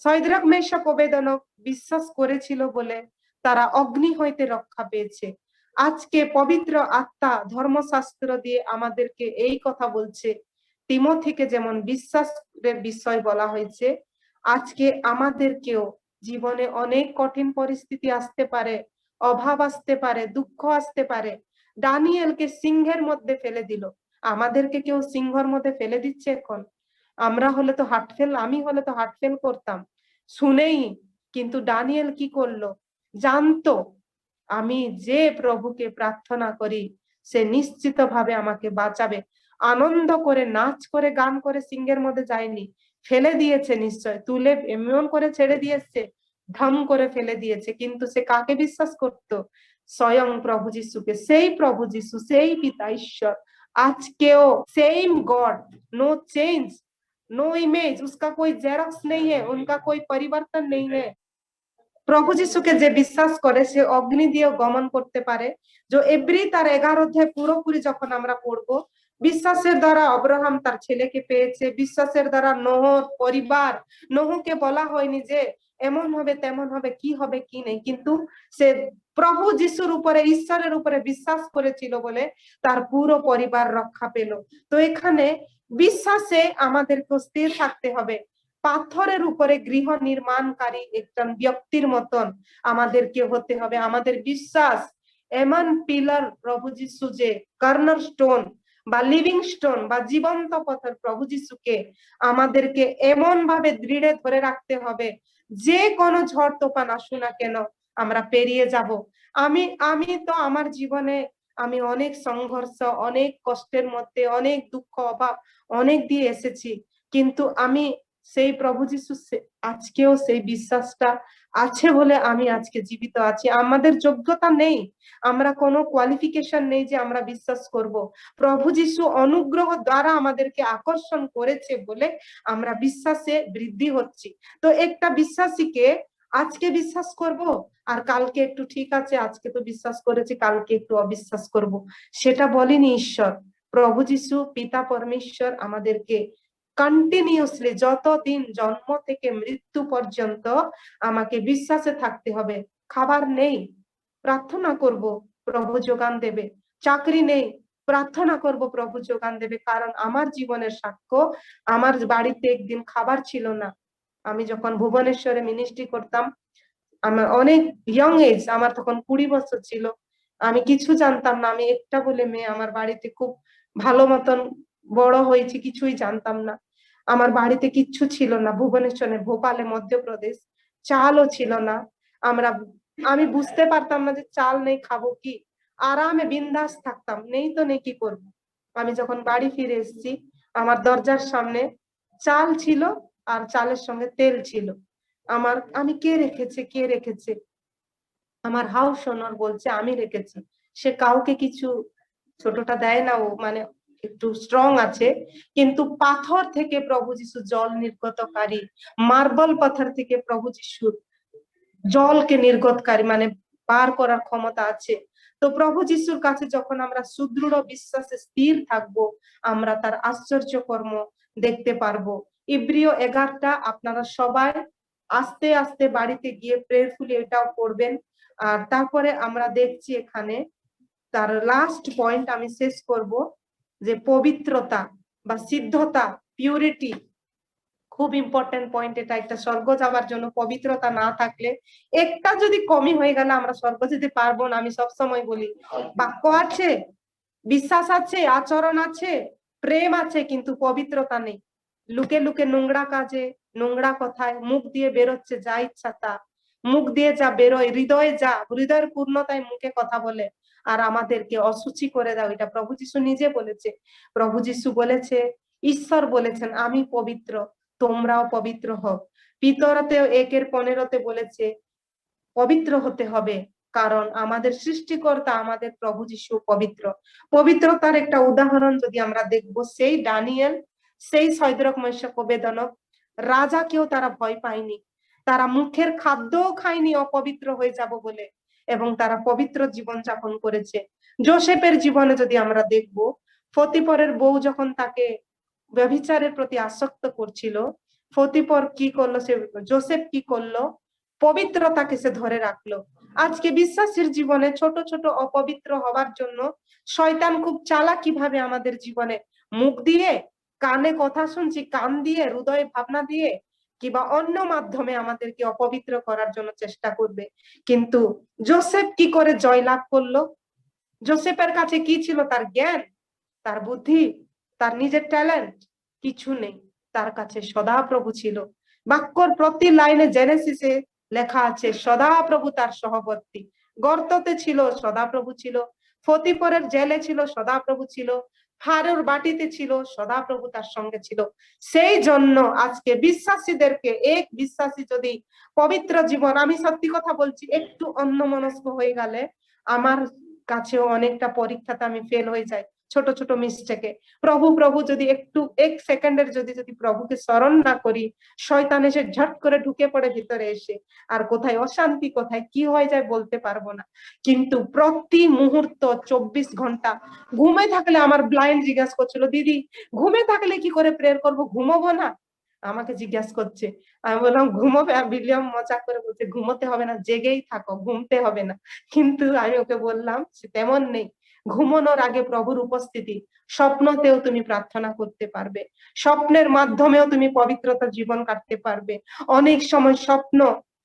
শয়দ্রাক মেশক অবেদনক বিশ্বাস করেছিল বলে তারা অগ্নি হইতে রক্ষা পেয়েছে। আজকে পবিত্র আত্মা ধর্মশাস্ত্র দিয়ে আমাদেরকে এই কথা বলছে, তিমোথীকে যেমন বিশ্বাসের বিষয় বলা হয়েছে, আজকে আমাদেরকেও জীবনে অনেক কঠিন পরিস্থিতি আসতে পারে, অভাব আসতে পারে, দুঃখ আসতে পারে। দানিয়েলকে সিংহের মধ্যে ফেলে দিল, আমাদেরকে কেউ সিংহের মধ্যে ফেলে দিচ্ছে এখন? আমরা হলে তো আমি হলে তো হার্ট ফেল করতাম শুনেই। কিন্তু দানিয়েল কি করলো? জানতো আমি যে প্রভুকে প্রার্থনা করি সে নিশ্চিতভাবে আমাকে বাঁচাবে। আনন্দ করে, নাচ করে, গান করে সিংহের মধ্যে যায়নি, ফেলে দিয়েছে নিশ্চয়, তুলে এমন করে ছেড়ে দিয়েছে, ধম করে ফেলে দিয়েছে। কিন্তু সে কাকে বিশ্বাস করতো? স্বয়ং প্রভু যিশুকে। সেই প্রভু যিশু, সেই পিতা ঈশ্বর আজকেও same God, no change, no image, उसका कोई जेरॉक्स नहीं है, उनका कोई परिवर्तन नहीं है। প্রভু যিশুকে যে বিশ্বাস করে সে অগ্নি দিয়ে গমন করতে পারে। যে এব্রি তার 11 অধ্যায় পুরোপুরি যখন আমরা পড়বো, বিশ্বাসের দ্বারা অব্রাহাম তার ছেলেকে পেয়েছে, বিশ্বাসের দ্বারা নোহর পরিবার, নোহকে বলা হয়নি যে এমন হবে তেমন হবে, কি হবে কি নেই, কিন্তু সে প্রভু যিশুর উপরে, ঈশ্বরের উপরে বিশ্বাস করেছিল বলে তার পুরো পরিবার রক্ষা পেল। তো এখানে বিশ্বাসে আমাদেরকে স্থির থাকতে হবে। পাথরের উপরে গৃহ নির্মাণকারী একজন ব্যক্তির মতন আমাদেরকে হতে হবে। আমাদের বিশ্বাস এমন পিলার প্রভু যিশু, যে কর্নার স্টোন বা লিভিং স্টোন বা জীবন্ত পাথর প্রভু যিশুকে আমাদেরকে এমন ভাবে দৃঢ়ে ধরে রাখতে হবে, যে কোনো ঝড় তোফান আসুক না কেন আমরা পেরিয়ে যাব। আমি তো আমার জীবনে আমি অনেক সংঘর্ষ, অনেক কষ্টের মধ্যে, অনেক দুঃখ অভাব অনেক দিয়ে এসেছি, কিন্তু আমি সেই প্রভু যিশু আজকেও সেই বিশ্বাসটা আছে বলে আমি আজকে জীবিত আছি। আমাদের যোগ্যতা নেই, আমরা কোনো কোয়ালিফিকেশন নেই যে আমরা বিশ্বাস করব। প্রভু যিশু অনুগ্রহ দ্বারা আমাদেরকে আকর্ষণ করেছে বলে আমরা বিশ্বাসে বৃদ্ধি হচ্ছি। তো একটা বিশ্বাসীকে আজকে বিশ্বাস করব, আর কালকে একটু ঠিক আছে, আজকে তো বিশ্বাস করেছি, কালকে একটু অবিশ্বাস করব, সেটা বলেনি ঈশ্বর। প্রভু যিশু পিতা পরমেশ্বর আমাদেরকে কন্টিনিউসলি যতদিন জন্ম থেকে মৃত্যু পর্যন্ত আমাকে বিশ্বাসে থাকতে হবে। খাবার নেই, প্রার্থনা করব, প্রভু যোগান দেবে। চাকরি নেই, প্রার্থনা করব, প্রভু যোগান দেবে। কারণ আমার জীবনের সাক্ষ্য, আমার বাড়িতে একদিন খাবার ছিল না। আমি যখন ভুবনেশ্বরে মিনিস্ট্রি করতাম, আমার অনেক ইয়ং এজ, আমার তখন 20 বছর ছিল, আমি কিছু জানতাম না, আমি একটা বলে মেয়ে, আমার বাড়িতে খুব ভালো মতন বড় হয়েছি, কিছুই জানতাম না। আমার বাড়িতে কিচ্ছু ছিল না, ভুবনেশ্বরে, ভোপালে, মধ্যপ্রদেশ, চালও ছিল না। আমরা আমি বুঝতে পারতাম না যে চাল নেই, খাবো কি, আরামে বিন্দাস থাকতাম, নেই তো নেই, কি করবো। আমি যখন বাড়ি ফিরে এসেছি, আমার দরজার সামনে চাল ছিল আর চালের সঙ্গে তেল ছিল। আমি কে রেখেছে, কে রেখেছে, আমার হাউস ওনার বলছে আমি রেখেছি। সে কাউকে কিছু ছোটটা দেয় না, ও মানে একটু স্ট্রং আছে। কিন্তু পাথর থেকে প্রভু যিশু জল নির্গতকারী, মার্বল পাথর থেকে প্রভু যিশুর জলকে নির্গতকারী, মানে পার করার ক্ষমতা আছে। তো প্রভু যিশুর কাছে যখন আমরা সুদৃঢ় বিশ্বাসে স্থির থাকবো, আমরা তার আশ্চর্য কর্ম দেখতে পারবো। ইব্রিয় 11টা আপনারা সবাই আস্তে আস্তে বাড়িতে গিয়ে প্রেয়ারফুলি এটাও পড়বেন। আর তারপরে আমরা দেখছি এখানে তার লাস্ট পয়েন্ট আমি শেষ করব, যে পবিত্রতা বা সিদ্ধতা, পিউরিটি, খুব ইম্পর্টেন্ট পয়েন্ট এটা। একটা স্বর্গ যাবার জন্য পবিত্রতা না থাকলে, একটা যদি কমই হয়ে গেলে আমরা স্বর্গ যেতে পারবো না। আমি সবসময় বলি, বাক্য আছে, বিশ্বাস আছে, আচরণ আছে, প্রেম আছে, কিন্তু পবিত্রতা নেই। লুকে লুকে নোংরা কাজে, নোংরা কথায় মুখ দিয়ে বেরোচ্ছে যা ইচ্ছা তা, মুখ দিয়ে যা বেরোয়, হৃদয়ে যা, হৃদয়ের পূর্ণতায় মুখে কথা বলে আর আমাদেরকে অসুচি করে দাও। এটা প্রভু যিশু নিজে বলেছে। প্রভু যিশু বলেছে, ঈশ্বর বলেছেন আমি পবিত্র, তোমরাও পবিত্র হও। পিতরতেও 1:15 বলেছে পবিত্র হতে হবে, কারণ আমাদের সৃষ্টিকর্তা আমাদের প্রভু যিশু পবিত্র। পবিত্রতার একটা উদাহরণ যদি আমরা দেখবো, সেই দানিয়েল, সেই শয়দ্রক মেশক অবেদনক রাজাকেও তারা ভয় পায়নি, তারা মুখের খাদ্যও খায়নি অপবিত্র হয়ে যাব বলে, এবং তারা পবিত্র জীবন যাপন করেছে। যোসেফের জীবনে যদি আমরা দেখবো, ফতিপরের বউ যখন তাকে ব্যভিচারের প্রতি আসক্ত করছিল, ফতিপর কি করলো, সে যোসেফ কি করলো, পবিত্রতাকে সে ধরে রাখলো। আজকে বিশ্বাসীর জীবনে ছোট ছোট অপবিত্র হওয়ার জন্য শয়তান খুব চালাকি ভাবে আমাদের জীবনে মুখ দিয়ে, কানে কথা শুনছি, কান দিয়ে, হৃদয়ে ভাবনা দিয়ে কিংবা অন্য মাধ্যমে আমাদেরকে অপবিত্র করার জন্য চেষ্টা করবে। কিন্তু যোসেফ কি করে জয়লাভ করলো? যোসেফের কাছে কি ছিল? তার জ্ঞান, তার বুদ্ধি, তার নিজের ট্যালেন্ট কিছু নেই, তার কাছে সদাপ্রভু ছিল। বাক্যর প্রতি লাইনে জেনেসিসে লেখা আছে সদাপ্রভু তার সহবর্তী। গর্ততে ছিল সদাপ্রভু ছিল, ফতিপরের জেলে ছিল সদাপ্রভু ছিল, ফারোর বাটিতে ছিল সদাপ্রভু তার সঙ্গে ছিল। সেই জন্য আজকে বিশ্বাসীদেরকে, এক বিশ্বাসী যদি পবিত্র জীবন, আমি সত্যি কথা বলছি, একটু অন্যমনস্ক হয়ে গেলে আমার কাছেও অনেকটা পরীক্ষাতে আমি ফেল হয়ে যাই ছোট ছোট মিস্টেকে। প্রভু প্রভু যদি একটু এক সেকেন্ডের যদি প্রভুকে স্মরণ না করি, শয়তান এসে ঝট করে ঢুকে পড়ে ভিতরে এসে, আর কোথায় অশান্তি কোথায় কি হয়ে যায় বলতে পারবো না। কিন্তু প্রতি মুহূর্ত 24 ঘন্টা ঘুমে থাকলে, আমার ব্লাইন্ড জিজ্ঞাসা করছিল, দিদি ঘুমে থাকলে কি করে প্রেয়ার করবো, ঘুমাবো না? আমাকে জিজ্ঞাসা করছে। আমি বললাম ঘুমোবে? বিলিয়ম মজা করে বলছে ঘুমোতে হবে না, জেগেই থাকো, ঘুমতে হবে না। কিন্তু আমি ওকে বললাম সে তেমন নেই। ঘুমানোর আগে প্রভুর উপস্থিতি, স্বপ্নতেও তুমি প্রার্থনা করতে পারবে, স্বপ্নের মাধ্যমেও তুমি পবিত্রতা জীবন কাটতে পারবে। অনেক সময় স্বপ্ন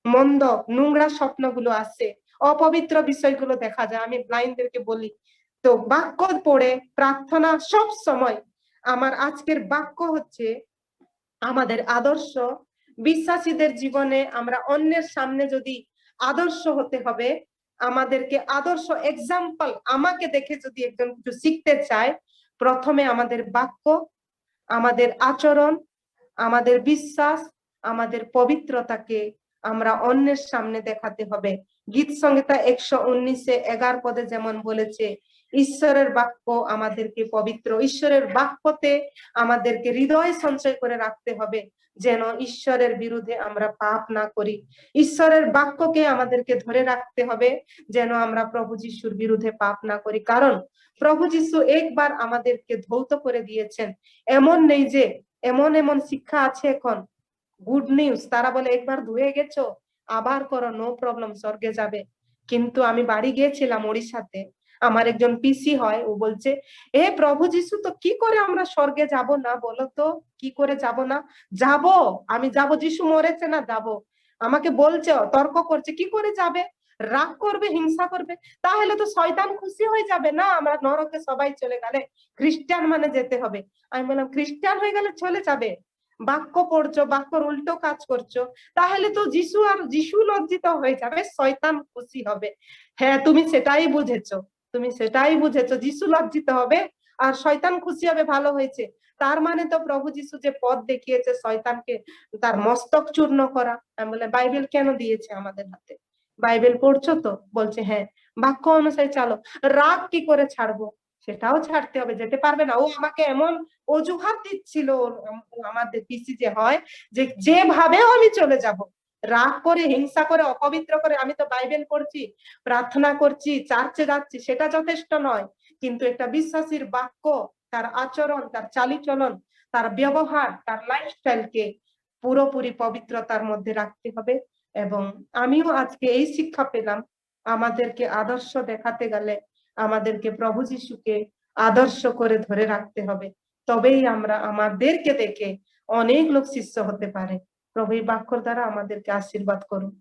মন্দ নোংরা স্বপ্নগুলো আসে, অপবিত্র বিষয়গুলো দেখা যায়, আমি ব্লাইন্ডদেরকে বলি। তো বাক্য পড়ে প্রার্থনা সব সময়। আমার আজকের বাক্য হচ্ছে আমাদের আদর্শ। বিশ্বাসীদের জীবনে আমরা অন্যের সামনে যদি আদর্শ হতে হবে, আমাদেরকে আদর্শ এক্সাম্পল, আমাকে দেখে যদি একজন কিছু শিখতে চায়, প্রথমে আমাদের বাক্য, আমাদের আচরণ, আমাদের বিশ্বাস, আমাদের পবিত্রতাকে আমরা অন্যের সামনে দেখাতে হবে। গীত সংহিতা 119:11 যেমন বলেছে, ঈশ্বরের বাক্য আমাদেরকে পবিত্র, ঈশ্বরের বাক্যতে আমাদেরকে হৃদয় সঞ্চয় করে রাখতে হবে, যেন ঈশ্বরের বিরুদ্ধে আমরা পাপ না করি। ঈশ্বরের বাক্যকে আমাদেরকে ধরে রাখতে হবে, যেন আমরা প্রভু যিশুর বিরুদ্ধে পাপ না করি। কারণ প্রভু যিশু একবার আমাদেরকে ধৌত করে দিয়েছেন। এমন নেই যে, এমন এমন শিক্ষা আছে এখন, গুড নিউজ, তারা বলে একবার ধুয়ে গেছো আবার করো, নো প্রবলেম, স্বর্গে যাবে। কিন্তু আমি বাড়ি গিয়েছিলাম ওড়িশাতে, আমার একজন পিসি হয়, ও বলছে এ প্রভু যিশু তো কি করে আমরা স্বর্গে যাব না, বলো তো কি করে যাব না? যাব, আমি যাব, যিশু মরেছে না, যাব। আমাকে বলছে, তর্ক করছে, কি করে যাবে? রাগ করবে, হিংসা করবে, তাহলে তো শয়তান খুশি হয়ে যাবে না, আমরা নরকে সবাই চলে গেলে খ্রিস্টান মানে যেতে হবে। আমি বললাম খ্রিস্টান হয়ে গেলে চলে যাবে? বাক্য পড়ছো, বাক্যর উল্টো কাজ করছো, তাহলে তো যিশু লজ্জিত হয়ে যাবে, শয়তান খুশি হবে। হ্যাঁ, তুমি সেটাই বুঝেছো, তুমি সেটাই বুঝেছো, যিশু লজ্জিত হবে আর শয়তান খুশি হবে, ভালো হয়েছে। তার মানে তো প্রভু যিশু যে পথ দেখিয়েছে শয়তানকে তার মস্তক চূর্ণ করা। আমি বলে বাইবেল কেন দিয়েছে আমাদের হাতে? বাইবেল পড়ছো তো? বলছে হ্যাঁ। বাক্য অনুযায়ী চালো। রাগ কি করে ছাড়বো? সেটাও ছাড়তে হবে, যেতে পারবে না। ও আমাকে এমন অজুহাত দিচ্ছিল, আমাদের পিসি যে হয়, যে যেভাবেও আমি চলে যাব, রাগ করে, হিংসা করে, অপবিত্র করে। আমি তো বাইবেল পড়ছি, প্রার্থনা করছি, চার্চে যাচ্ছি, সেটা যথেষ্ট নয়। কিন্তু একটা বিশ্বাসীর বাক্য, তার আচরণ, তার চালিচলন, তার ব্যবহার, তার লাইফস্টাইলকে পুরোপুরি পবিত্রতার মধ্যে রাখতে হবে। এবং আমিও আজকে এই শিক্ষা পেলাম, আমাদেরকে আদর্শ দেখাতে গেলে আমাদেরকে প্রভু যিশুকে আদর্শ করে ধরে রাখতে হবে, তবেই আমরা আমাদেরকে দেখে অনেক লোক শিষ্য হতে পারে। প্রভু এই বাক্যর দ্বারা আমাদেরকে আশীর্বাদ করুন।